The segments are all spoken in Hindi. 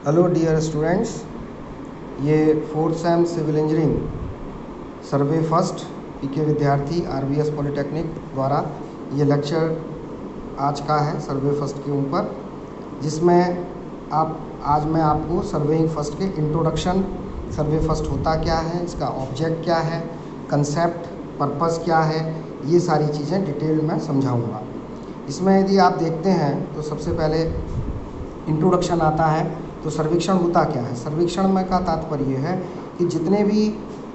हेलो डियर स्टूडेंट्स, ये fourth sem civil engineering survey first PK विद्यार्थी आरबीएस पॉलिटेक्निक द्वारा ये लेक्चर आज का है सर्वे फर्स्ट के ऊपर, जिसमें आज मैं आपको सर्वेइंग फर्स्ट के इंट्रोडक्शन, सर्वे फर्स्ट होता क्या है, इसका ऑब्जेक्ट क्या है, कंसेप्ट, पर्पस क्या है, ये सारी चीज़ें डिटेल में समझाऊंगा। इसमें यदि आप देखते हैं तो सबसे पहले इंट्रोडक्शन आता है। तो सर्वेक्षण होता क्या है? सर्वेक्षण में का तात्पर्य है कि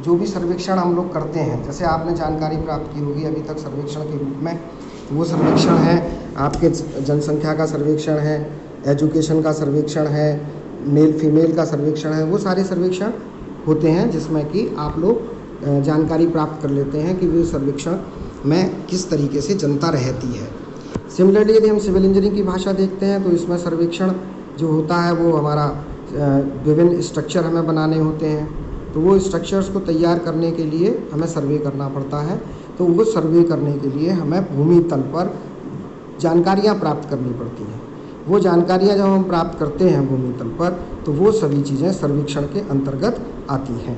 जो भी सर्वेक्षण हम लोग करते हैं, जैसे आपने जानकारी प्राप्त की होगी अभी तक सर्वेक्षण के रूप में, वो सर्वेक्षण है आपके जनसंख्या का सर्वेक्षण है, एजुकेशन का सर्वेक्षण है, मेल फीमेल का सर्वेक्षण है, वो सारे सर्वेक्षण होते हैं जिसमें कि आप लोग जानकारी प्राप्त कर लेते हैं कि वो सर्वेक्षण में किस तरीके से जनता रहती है। सिमिलरली यदि हम सिविल इंजीनियरिंग की भाषा देखते हैं तो इसमें सर्वेक्षण जो होता है वो हमारा विभिन्न स्ट्रक्चर हमें बनाने होते हैं, तो वो स्ट्रक्चर्स को तैयार करने के लिए हमें सर्वे करना पड़ता है। तो वो सर्वे करने के लिए हमें भूमि तल पर जानकारियाँ प्राप्त करनी पड़ती हैं। वो जानकारियाँ जब हम प्राप्त करते हैं भूमि तल पर, तो वो सभी चीज़ें सर्वेक्षण के अंतर्गत आती हैं।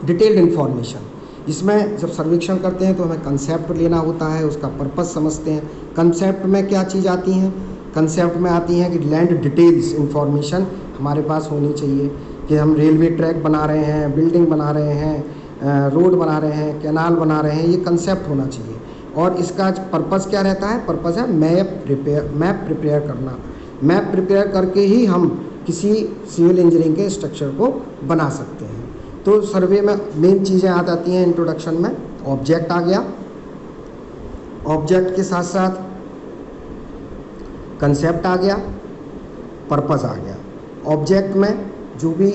डिटेल्ड इन्फॉर्मेशन, इसमें जब सर्वेक्षण करते हैं तो हमें कंसेप्ट लेना होता है, उसका पर्पस समझते हैं। कंसेप्ट में क्या चीज़ आती हैं? कंसेप्ट में आती हैं कि लैंड डिटेल्स इन्फॉर्मेशन हमारे पास होनी चाहिए, कि हम रेलवे ट्रैक बना रहे हैं, बिल्डिंग बना रहे हैं, रोड बना रहे हैं, कैनाल बना रहे हैं, ये कंसेप्ट होना चाहिए। और इसका पर्पस क्या रहता है? पर्पस है मैप प्रिपेयर करना। मैप प्रिपेयर करके ही हम किसी सिविल इंजीनियरिंग के स्ट्रक्चर को बना सकते हैं। तो सर्वे में मेन चीज़ें आ जाती हैं इंट्रोडक्शन में। ऑब्जेक्ट आ गया, ऑब्जेक्ट के साथ साथ कंसेप्ट आ गया, पर्पस आ गया। ऑब्जेक्ट में जो भी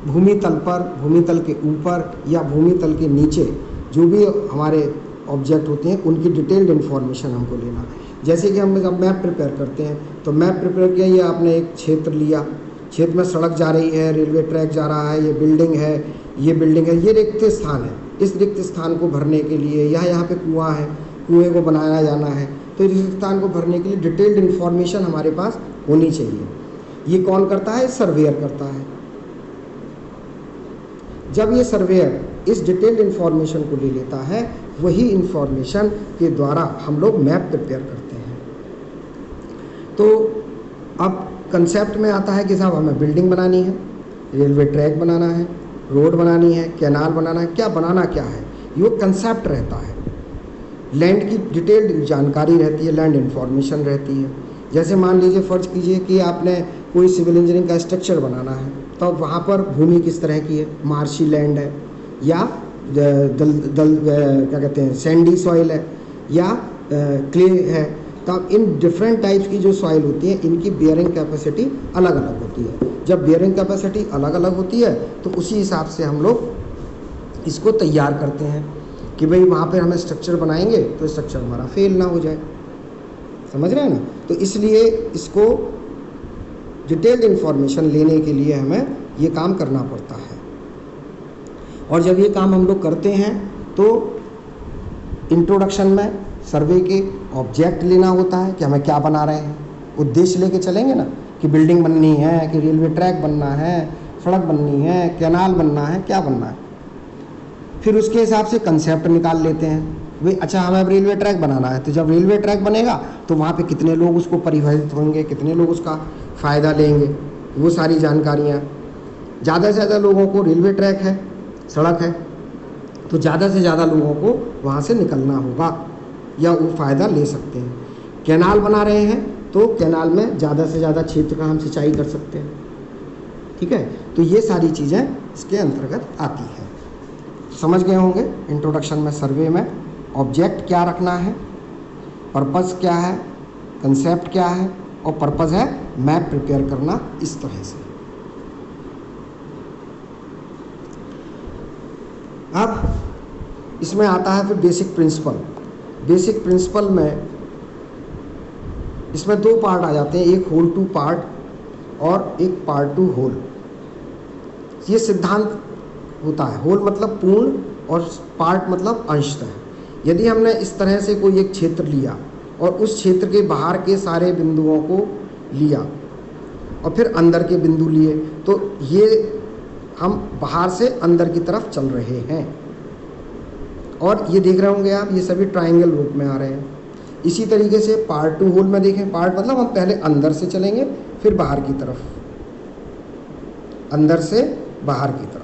भूमि तल पर, भूमि तल के ऊपर या भूमि तल के नीचे जो भी हमारे ऑब्जेक्ट होते हैं उनकी डिटेल्ड इन्फॉर्मेशन हमको लेना। जैसे कि हम जब मैप प्रिपेयर करते हैं तो मैप प्रिपेयर किया, ये आपने एक क्षेत्र लिया, क्षेत्र में सड़क जा रही है, रेलवे ट्रैक जा रहा है, ये बिल्डिंग है, ये रिक्त स्थान है। इस रिक्त स्थान को भरने के लिए यहाँ पे कुआं है, कुएं को बनाया जाना है, तो इस स्थान को भरने के लिए डिटेल्ड इन्फॉर्मेशन हमारे पास होनी चाहिए। ये कौन करता है? सर्वेयर करता है। जब ये सर्वेयर इस डिटेल्ड इन्फॉर्मेशन को ले लेता है, वही इन्फॉर्मेशन के द्वारा हम लोग मैप प्रिपेयर करते हैं। तो अब कंसेप्ट में आता है कि साहब हमें बिल्डिंग बनानी है, रेलवे ट्रैक बनाना है, रोड बनानी है, कैनाल बनाना है, क्या बनाना क्या है, ये कंसेप्ट रहता है। लैंड की डिटेल्ड जानकारी रहती है, लैंड इन्फॉर्मेशन रहती है। जैसे मान लीजिए, फ़र्ज़ कीजिए कि आपने कोई सिविल इंजीनियरिंग का स्ट्रक्चर बनाना है, तो वहाँ पर भूमि किस तरह की है, मार्शी लैंड है या क्या कहते हैं सैंडी सॉइल है या क्ले है। तो अब इन डिफरेंट टाइप्स की जो सॉइल होती है, इनकी बियरिंग कैपेसिटी अलग अलग होती है। जब बियरिंग कैपेसिटी अलग अलग होती है तो उसी हिसाब से हम लोग इसको तैयार करते हैं कि भाई वहाँ पर हमें स्ट्रक्चर बनाएंगे तो स्ट्रक्चर हमारा फेल ना हो जाए। समझ रहे हैं ना? तो इसलिए इसको डिटेल्ड इन्फॉर्मेशन लेने के लिए हमें ये काम करना पड़ता है। और जब ये काम हम लोग करते हैं तो इंट्रोडक्शन में सर्वे के ऑब्जेक्ट लेना होता है कि हमें क्या बना रहे हैं। उद्देश्य लेके चलेंगे ना कि बिल्डिंग बननी है, कि रेलवे ट्रैक बनना है, सड़क बननी है, कैनाल बनना है, क्या बनना है। फिर उसके हिसाब से कंसेप्ट निकाल लेते हैं। भाई अच्छा, हमें अब रेलवे ट्रैक बनाना है, तो जब रेलवे ट्रैक बनेगा तो वहाँ पे कितने लोग उसको परिवहन होंगे, कितने लोग उसका फ़ायदा लेंगे, वो सारी जानकारियाँ। ज़्यादा से ज़्यादा लोगों को रेलवे ट्रैक है, सड़क है, तो ज़्यादा से ज़्यादा लोगों को वहाँ से निकलना होगा या वो फ़ायदा ले सकते हैं। कैनाल बना रहे हैं तो कैनाल में ज़्यादा से ज़्यादा क्षेत्र का हम सिंचाई कर सकते हैं। ठीक है, तो ये सारी चीज़ें इसके अंतर्गत आती हैं। समझ गए होंगे इंट्रोडक्शन में सर्वे में ऑब्जेक्ट क्या रखना है, पर्पस क्या है, कंसेप्ट क्या है, और पर्पस है मैप प्रिपेयर करना। इस तरह से अब इसमें आता है फिर बेसिक प्रिंसिपल। बेसिक प्रिंसिपल में इसमें दो पार्ट आ जाते हैं, एक होल टू पार्ट और एक पार्ट टू होल। ये सिद्धांत होता है। होल मतलब पूर्ण और पार्ट मतलब अंशतः। यदि हमने इस तरह से कोई एक क्षेत्र लिया और उस क्षेत्र के बाहर के सारे बिंदुओं को लिया और फिर अंदर के बिंदु लिए, तो ये हम बाहर से अंदर की तरफ चल रहे हैं। और ये देख रहे होंगे आप, ये सभी ट्रायंगल रूप में आ रहे हैं। इसी तरीके से पार्ट 2 होल में देखें, पार्ट मतलब हम पहले अंदर से चलेंगे फिर बाहर की तरफ, अंदर से बाहर की तरफ।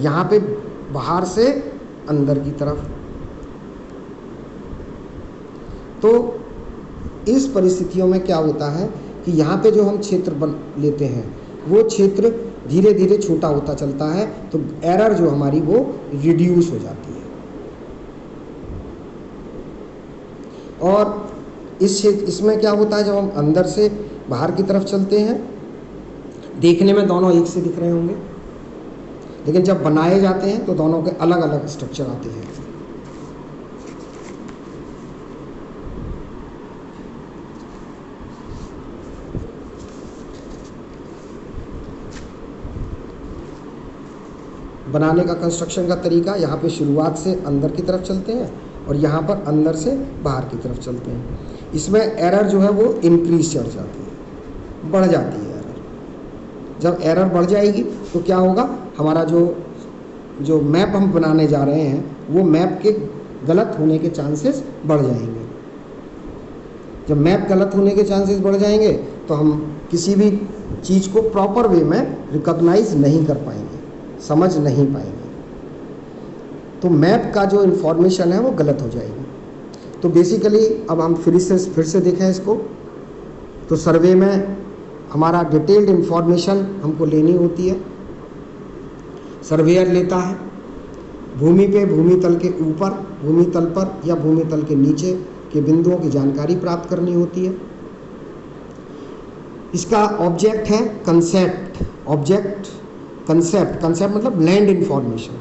यहाँ पे बाहर से अंदर की तरफ। तो इस परिस्थितियों में क्या होता है कि यहाँ पे जो हम क्षेत्र बन लेते हैं वो क्षेत्र धीरे धीरे छोटा होता चलता है, तो एरर जो हमारी वो रिड्यूस हो जाती है। और इसमें क्या होता है, जब हम अंदर से बाहर की तरफ चलते हैं, देखने में दोनों एक से दिख रहे होंगे, लेकिन जब बनाए जाते हैं तो दोनों के अलग अलग स्ट्रक्चर आते हैं। बनाने का कंस्ट्रक्शन का तरीका, यहाँ पे शुरुआत से अंदर की तरफ चलते हैं और यहाँ पर अंदर से बाहर की तरफ चलते हैं। इसमें एरर जो है वो इंक्रीज चढ़ जाती है, बढ़ जाती है एरर। जब एरर बढ़ जाएगी तो क्या होगा, हमारा जो मैप हम बनाने जा रहे हैं वो मैप के गलत होने के चांसेस बढ़ जाएंगे। जब मैप गलत होने के चांसेस बढ़ जाएंगे तो हम किसी भी चीज़ को प्रॉपर वे में रिकॉग्नाइज नहीं कर पाएंगे, समझ नहीं पाएंगे, तो मैप का जो इन्फॉर्मेशन है वो गलत हो जाएगी। तो बेसिकली अब हम फिर से देखें इसको, तो सर्वे में हमारा डिटेल्ड इन्फॉर्मेशन हमको लेनी होती है। सर्वेयर लेता है भूमि पे, भूमि तल के ऊपर, भूमि तल पर या भूमि तल के नीचे के बिंदुओं की जानकारी प्राप्त करनी होती है। इसका ऑब्जेक्ट है कंसेप्ट। कंसेप्ट मतलब लैंड इन्फॉर्मेशन।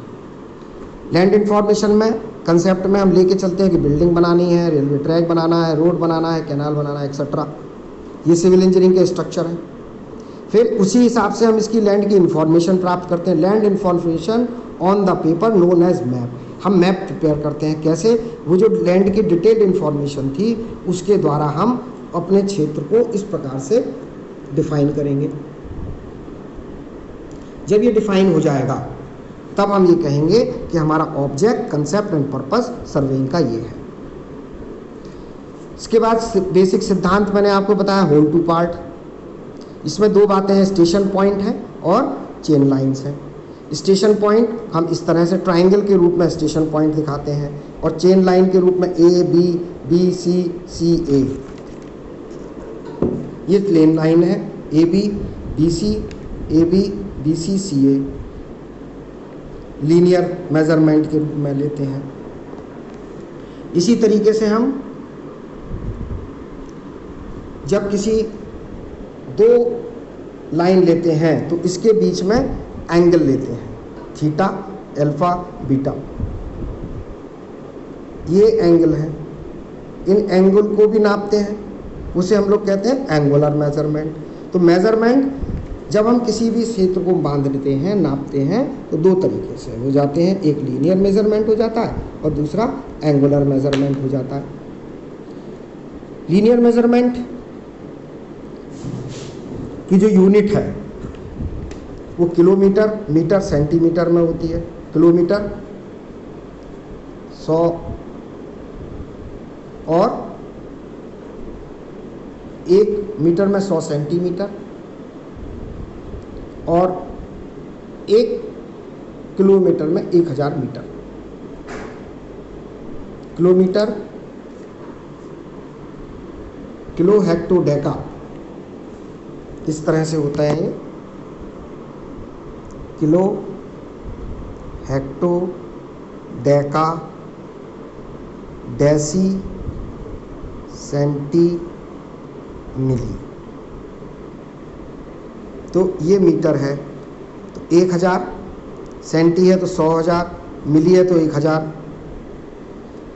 लैंड इन्फॉर्मेशन में, कंसेप्ट में हम लेके चलते हैं कि बिल्डिंग बनानी है, रेलवे ट्रैक बनाना है, रोड बनाना है, कैनाल बनाना है, एक्सेट्रा। ये सिविल इंजीनियरिंग के स्ट्रक्चर है। फिर उसी हिसाब से हम इसकी लैंड की इन्फॉर्मेशन प्राप्त करते हैं। Land information on the paper known as map. हम मैप प्रिपेयर करते हैं। कैसे? वो जो लैंड की डिटेल्ड इन्फॉर्मेशन थी उसके द्वारा हम अपने क्षेत्र को इस प्रकार से डिफाइन करेंगे। जब ये डिफाइन हो जाएगा तब हम ये कहेंगे कि हमारा object, concept and purpose surveying का ये है। इसके बाद बेसिक सिद्धांत मैंने आपको बताया, होल टू पार्ट। इसमें दो बातें हैं, स्टेशन पॉइंट है और चेन लाइंस है। स्टेशन पॉइंट हम इस तरह से ट्राइंगल के रूप में स्टेशन पॉइंट दिखाते हैं और चेन लाइन के रूप में ए बी, बी सी, सी ए। ये प्लेन लाइन है, A B, B C, A B, B C, C A. Linear measurement के रूप में लेते हैं। इसी तरीके से हम जब किसी दो लाइन लेते हैं तो इसके बीच में एंगल लेते हैं, थीटा, अल्फा, बीटा। ये एंगल है, इन एंगल को भी नापते हैं, उसे हम लोग कहते हैं एंगुलर मेजरमेंट। तो मेजरमेंट जब हम किसी भी क्षेत्र को बांध लेते हैं, नापते हैं, तो दो तरीके से हो जाते हैं। एक लीनियर मेजरमेंट हो जाता है और दूसरा एंगुलर मेजरमेंट हो जाता है। लीनियर मेजरमेंट की जो यूनिट है वो किलोमीटर, मीटर, सेंटीमीटर में होती है। किलोमीटर 100 और 1 मीटर में 100 सेंटीमीटर और 1 किलोमीटर में 1000 metre. Kilometre, kilo hecto deca, इस तरह से होता है ये। Kilo hecto deca deci centi milli. तो ये मीटर है तो 1000, सेंटी है तो 100,000, मिली है तो 1000।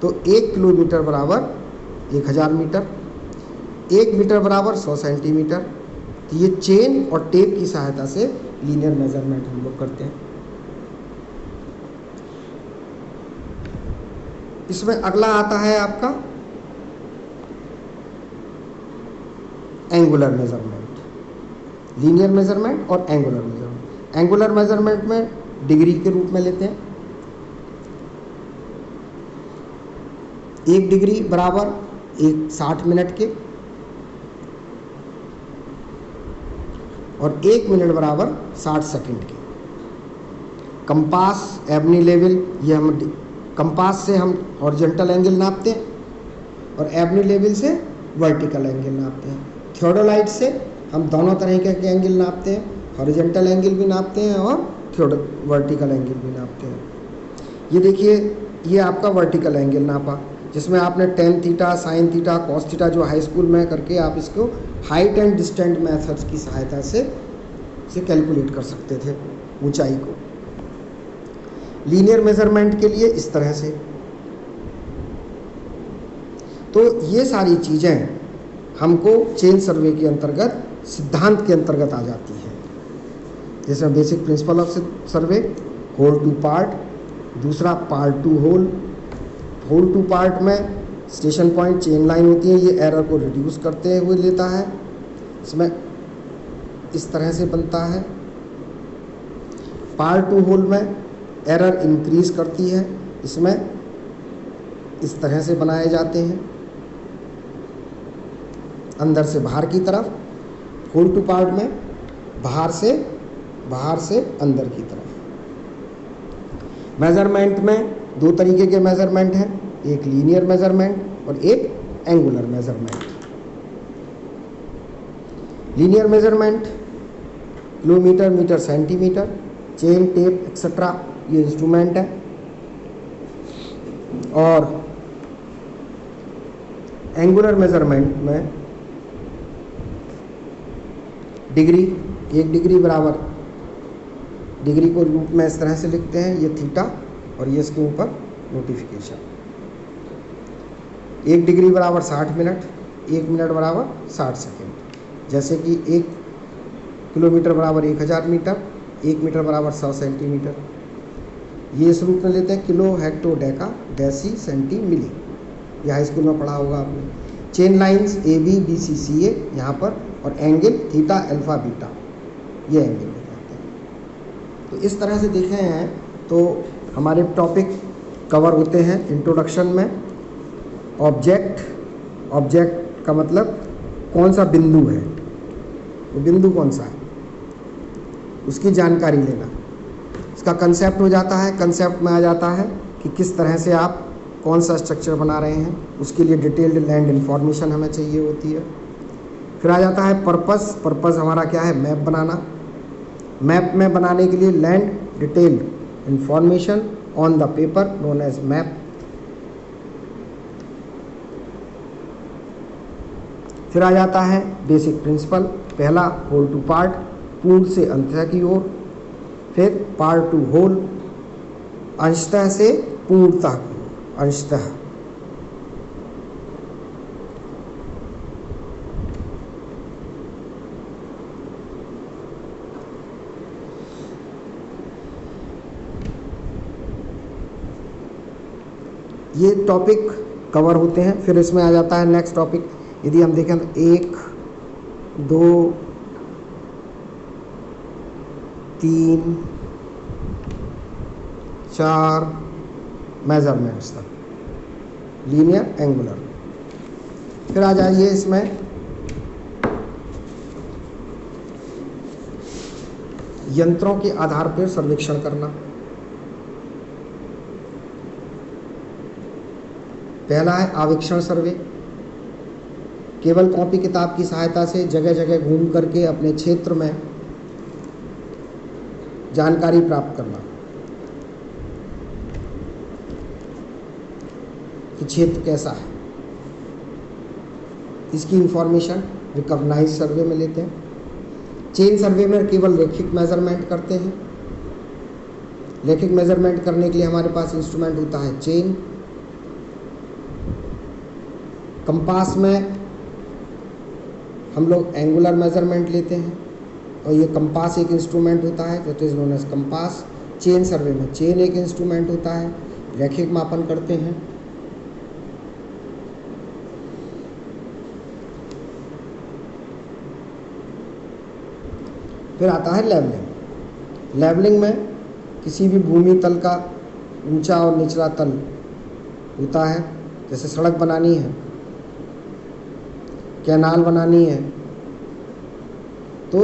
तो 1 किलोमीटर बराबर 1000 मीटर, 1 मीटर बराबर 100 सेंटीमीटर। तो ये चेन और टेप की सहायता से लीनियर मेजरमेंट हम लोग करते हैं। इसमें अगला आता है आपका एंगुलर मेजरमेंट। लीनियर मेजरमेंट और एंगुलर मेजरमेंट। एंगुलर मेजरमेंट में डिग्री के रूप में लेते हैं। 1 डिग्री बराबर 60 मिनट के और 1 मिनट बराबर 60 सेकंड के। कंपास, एबनी लेवल, ये हम कंपास से हम हॉरिजॉन्टल एंगल नापते हैं और एबनी लेवल से वर्टिकल एंगल नापते हैं। थियोडोलाइट से हम दोनों तरह के एंगल नापते हैं, हॉरिजॉन्टल एंगल भी नापते हैं और वर्टिकल एंगल भी नापते हैं। ये देखिए, ये आपका वर्टिकल एंगल नापा, जिसमें आपने tan theta, sine theta, cos theta जो हाई स्कूल में करके आप इसको हाइट एंड डिस्टेंट मेथड्स की सहायता से कैलकुलेट कर सकते थे ऊंचाई को। लीनियर मेजरमेंट के लिए इस तरह से। तो ये सारी चीज़ें हमको चेन सर्वे के अंतर्गत, सिद्धांत के अंतर्गत आ जाती है। जैसे basic principle of survey, whole to part, दूसरा part to whole. Whole to part में स्टेशन पॉइंट चेन लाइन होती है, ये एरर को रिड्यूस करते हुए लेता है, इसमें इस तरह से बनता है। पार्ट टू होल में एरर इंक्रीज करती है, इसमें इस तरह से बनाए जाते हैं, अंदर से बाहर की तरफ। होल टू पार्ट में बाहर से अंदर की तरफ। मेजरमेंट में 2 तरीके के मेजरमेंट हैं, एक लीनियर मेजरमेंट और एक angular measurement. Linear measurement kilometre, metre, centimetre, chain, tape etcetera, ये इंस्ट्रूमेंट है। और एंगुलर मेजरमेंट में डिग्री, 1 डिग्री बराबर, डिग्री को रूप में इस तरह से लिखते हैं, ये थीटा और ये इसके ऊपर नोटिफिकेशन। 1 डिग्री बराबर 60 मिनट, 1 मिनट बराबर 60 सेकेंड। जैसे कि 1 किलोमीटर बराबर 1000 मीटर, 1 मीटर बराबर 100 सेंटीमीटर। ये इस रूप में लेते हैं, kilo, hecto, deca, deci, centi, milli. ये हाई स्कूल में पढ़ा होगा आपने। Chain lines A B, B C, C A यहाँ पर, और एंगल थीटा, अल्फा, बीटा, ये एंगल बताते हैं। तो इस तरह से देखे हैं तो हमारे टॉपिक कवर होते हैं। इंट्रोडक्शन में ऑब्जेक्ट का मतलब कौन सा बिंदु है, वो बिंदु कौन सा है, उसकी जानकारी लेना। इसका कंसेप्ट हो जाता है, कंसेप्ट में आ जाता है कि किस तरह से आप कौन सा स्ट्रक्चर बना रहे हैं, उसके लिए डिटेल्ड लैंड इंफॉर्मेशन हमें चाहिए होती है। फिर आ जाता है पर्पस हमारा क्या है, मैप बनाना। मैप में बनाने के लिए land detailed information on the paper known as map. फिर आ जाता है बेसिक प्रिंसिपल, पहला होल टू पार्ट, पूर्ण से अंततः की ओर। फिर पार्ट टू होल, अंशतः से पूर्णतः की ओर, अंशतः। ये टॉपिक कवर होते हैं। फिर इसमें आ जाता है नेक्स्ट टॉपिक, यदि हम देखें तो 1, 2, 3, 4 मेजरमेंट्स तक, लीनियर, एंगुलर। फिर आ जाइए इसमें यंत्रों के आधार पर सर्वेक्षण करना। पहला है आवेक्षण सर्वे। केवल कॉपी किताब की सहायता से जगह जगह घूम करके अपने क्षेत्र में जानकारी प्राप्त करना कि क्षेत्र कैसा है, इसकी इंफॉर्मेशन रिकॉग्नाइज सर्वे में लेते हैं। चेन सर्वे में केवल रैखिक मेजरमेंट करते हैं। रैखिक मेजरमेंट करने के लिए हमारे पास इंस्ट्रूमेंट होता है चेन। कंपास में हम लोग एंगुलर मेजरमेंट लेते हैं और ये कंपास एक इंस्ट्रूमेंट होता है, that is known as compass. Chain survey में चेन एक इंस्ट्रूमेंट होता है, रैखिक मापन करते हैं। फिर आता है लेवलिंग। लेवलिंग में किसी भी भूमि तल का ऊंचा और निचला तल होता है। जैसे सड़क बनानी है, कैनाल बनानी है, तो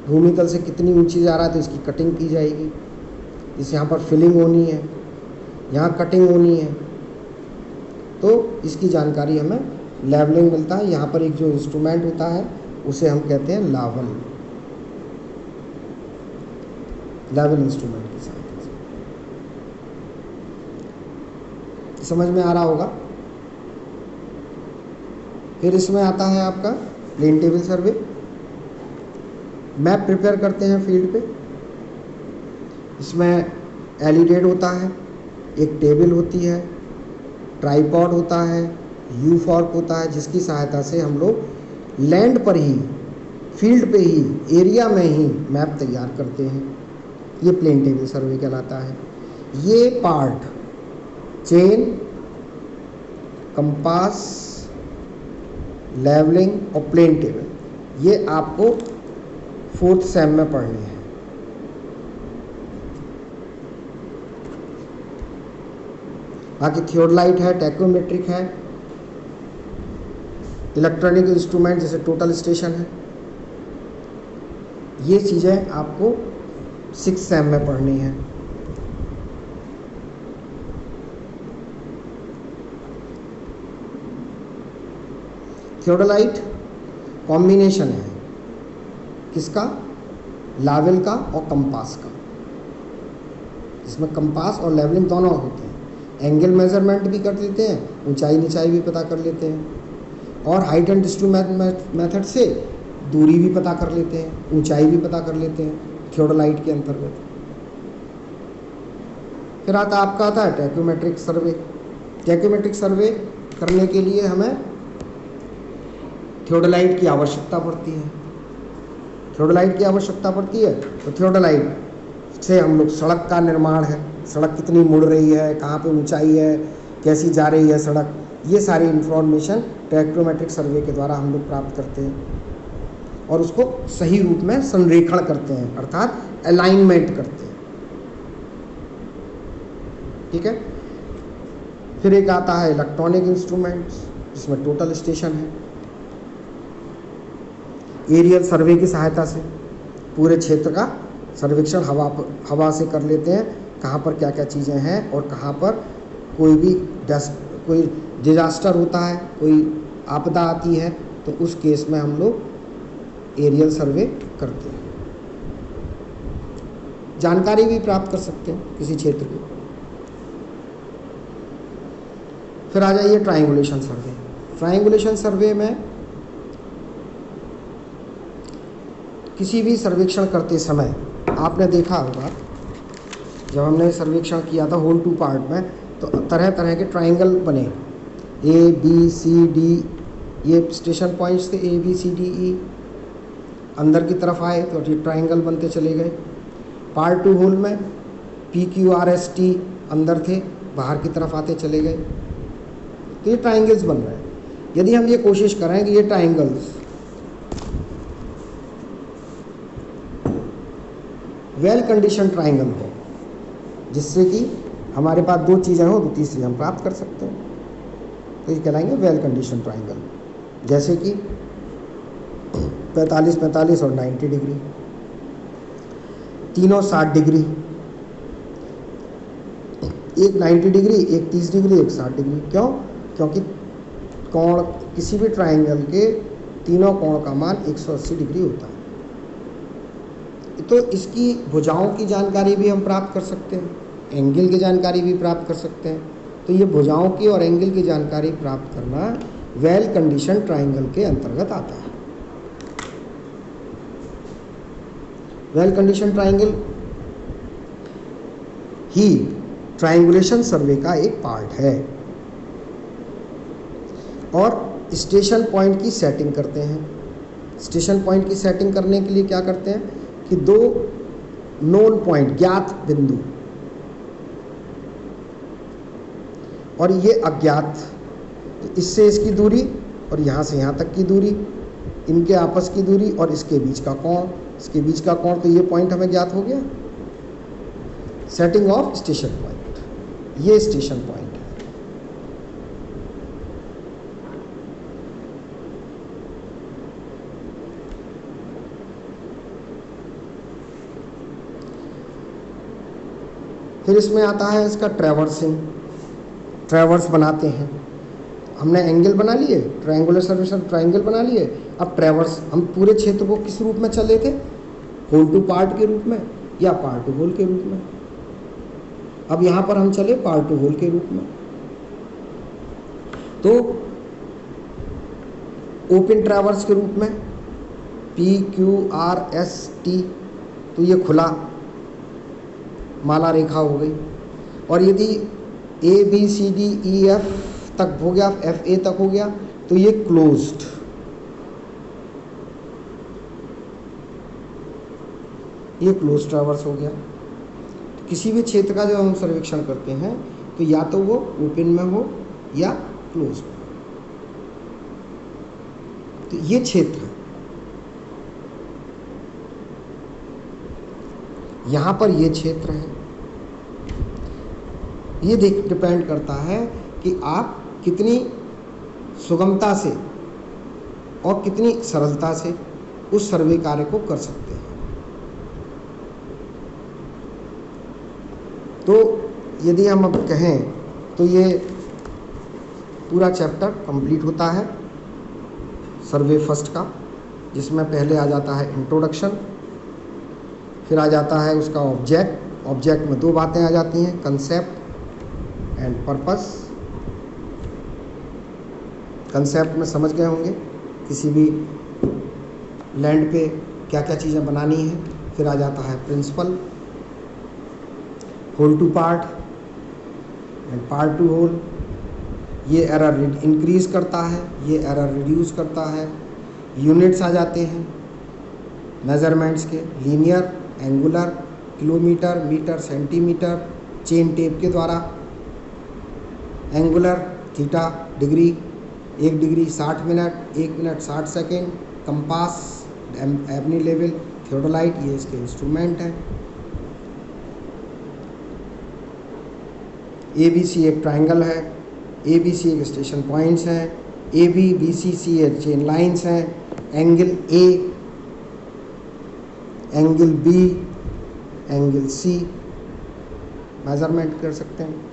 भूमि तल से कितनी ऊंची जा रहा है तो इसकी कटिंग की जाएगी। जैसे यहाँ पर फिलिंग होनी है, यहाँ कटिंग होनी है, तो इसकी जानकारी हमें लेवलिंग मिलता है। यहाँ पर एक जो इंस्ट्रूमेंट होता है उसे हम कहते हैं लावल, लेवल इंस्ट्रूमेंट की सहायता से। समझ में आ रहा होगा। फिर इसमें आता है आपका plane table survey. Map prepare करते हैं फील्ड पे। इसमें एलिडेड होता है, एक टेबल होती है, ट्राइपॉड होता है, यू फॉर्क होता है, जिसकी सहायता से हम लोग लैंड पर ही, फील्ड पे ही, एरिया में ही मैप तैयार करते हैं। ये प्लेन टेबल सर्वे कहलाता है। ये पार्ट चेन, कंपास, लेवलिंग और प्लेन टेबल ये आपको 4th सेम में पढ़ने हैं। बाकी थियोडोलाइट है, टैकोमेट्रिक है, इलेक्ट्रॉनिक इंस्ट्रूमेंट जैसे टोटल स्टेशन है, ये चीज़ें आपको 6th सेम में पढ़नी है। थियोडोलाइट कॉम्बिनेशन है किसका? लावेल का और कंपास का, जिसमें कंपास और लेवलिंग दोनों होते हैं। एंगल मेजरमेंट भी कर लेते हैं, ऊंचाई नीचाई भी पता कर लेते हैं, और हाइट एंड डिस्टेंस मेथड से दूरी भी पता कर लेते हैं, ऊंचाई भी पता कर लेते हैं थियोडोलाइट के अंतर्गत। फिर आता है टैकोमेट्रिक सर्वे। टैकोमेट्रिक सर्वे करने के लिए हमें थियोडोलाइट की आवश्यकता पड़ती है। थियोडोलाइट की आवश्यकता पड़ती है तो थियोडोलाइट से हम लोग सड़क का निर्माण है, सड़क कितनी मुड़ रही है, कहाँ पे ऊंचाई है, कैसी जा रही है सड़क, ये सारी इंफॉर्मेशन टैकोमेट्रिक सर्वे के द्वारा हम लोग प्राप्त करते हैं और उसको सही रूप में संरेखण करते हैं, अर्थात अलाइनमेंट करते हैं। ठीक है। फिर एक आता है इलेक्ट्रॉनिक इंस्ट्रूमेंट्स, जिसमें टोटल स्टेशन है। एरियल सर्वे की सहायता से पूरे क्षेत्र का सर्वेक्षण हवा से कर लेते हैं, कहाँ पर क्या क्या चीज़ें हैं और कहाँ पर कोई डिजास्टर होता है, कोई आपदा आती है, तो उस केस में हम लोग एरियल सर्वे करते हैं। जानकारी भी प्राप्त कर सकते हैं किसी क्षेत्र की। फिर आ जाइए ट्रायंगुलेशन सर्वे। ट्रायंगुलेशन सर्वे में किसी भी सर्वेक्षण करते समय आपने देखा होगा, जब हमने सर्वेक्षण किया था होल 2 पार्ट में, तो तरह तरह के ट्रायंगल बने, ABCD, ये स्टेशन पॉइंट्स थे, ABCDE। अंदर की तरफ आए तो ये ट्रायंगल बनते चले गए। पार्ट 2 होल में PQRST अंदर थे, बाहर की तरफ आते चले गए, तो ये ट्रायंगल्स बन रहे हैं। यदि हम ये कोशिश करें कि ये ट्रायंगल्स वेल कंडीशन ट्रायंगल हो, जिससे कि हमारे पास 2 चीज़ें हो तो तीसरी हम प्राप्त कर सकते हैं, तो ये कहलाएंगे वेल कंडीशन ट्रायंगल। जैसे कि 45, 45 और 90 डिग्री, तीनों 60 डिग्री, एक 90 डिग्री, एक 30 डिग्री, एक 60 डिग्री। क्यों? क्योंकि कोण किसी भी ट्रायंगल के तीनों कोण का मान 180 डिग्री होता है। तो इसकी भुजाओं की जानकारी भी हम प्राप्त कर सकते हैं, एंगल की जानकारी भी प्राप्त कर सकते हैं। तो ये भुजाओं की और एंगल की जानकारी प्राप्त करना वेल कंडीशन ट्रायंगल के अंतर्गत आता है। वेल कंडीशन ट्रायंगल ही ट्रायंगुलेशन सर्वे का एक पार्ट है। और स्टेशन पॉइंट की सेटिंग करते हैं। स्टेशन पॉइंट की सेटिंग करने के लिए क्या करते हैं कि 2 नोन पॉइंट, ज्ञात बिंदु, और ये अज्ञात, तो इससे इसकी दूरी और यहाँ से यहाँ तक की दूरी इनके आपस की दूरी और इसके बीच का कोण, इसके बीच का कोण, तो ये पॉइंट हमें ज्ञात हो गया। सेटिंग ऑफ स्टेशन पॉइंट, ये स्टेशन पॉइंट है। फिर इसमें आता है इसका ट्रैवर्सिंग, ट्रैवर्स बनाते हैं। हमने एंगल बना लिए, ट्रायंगुलर सर्वेशन ट्रायंगल बना लिए। अब ट्रैवर्स, हम पूरे क्षेत्र को किस रूप में चले थे, होल टू पार्ट के रूप में या पार्ट टू होल के रूप में। अब यहाँ पर हम चले पार्ट टू होल के रूप में। तो ओपन ट्रैवर्स के रूप में PQRST, तो ये खुला माला रेखा हो गई। और यदि ABCDEF तक हो गया, FA तक हो गया, तो ये क्लोज्ड, ये क्लोज ट्रैवर्स हो गया। तो किसी भी क्षेत्र का जब हम सर्वेक्षण करते हैं तो या तो वो ओपन में हो या क्लोज में। तो ये क्षेत्र है, यहाँ पर ये क्षेत्र है। ये डिपेंड करता है कि आप कितनी सुगमता से और कितनी सरलता से उस सर्वे कार्य को कर सकते हैं। तो यदि हम अब कहें तो ये पूरा चैप्टर कंप्लीट होता है सर्वे फर्स्ट का, जिसमें पहले आ जाता है इंट्रोडक्शन, फिर आ जाता है उसका ऑब्जेक्ट। ऑब्जेक्ट में दो बातें आ जाती हैं, कंसेप्ट एंड पर्पस। कंसेप्ट में समझ गए होंगे किसी भी लैंड पे क्या क्या चीज़ें बनानी है। फिर आ जाता है principle, whole to part and part to whole. ये एरर इंक्रीज करता है, ये एरर रिड्यूस करता है। यूनिट्स आ जाते हैं मेजरमेंट्स के, linear, angular, kilometre, metre, centimetre, chain tape के द्वारा। Angular theta degree, 1 degree 60 minute, 1 minute 60 second. Compass, Abney level, theodolite, ये इसके इंस्ट्रूमेंट हैं। ABC एक ट्रायंगल है, ABC एक स्टेशन पॉइंट्स हैं, AB, BC, CA chain lines हैं। Angle A, angle B, angle C measurement कर सकते हैं।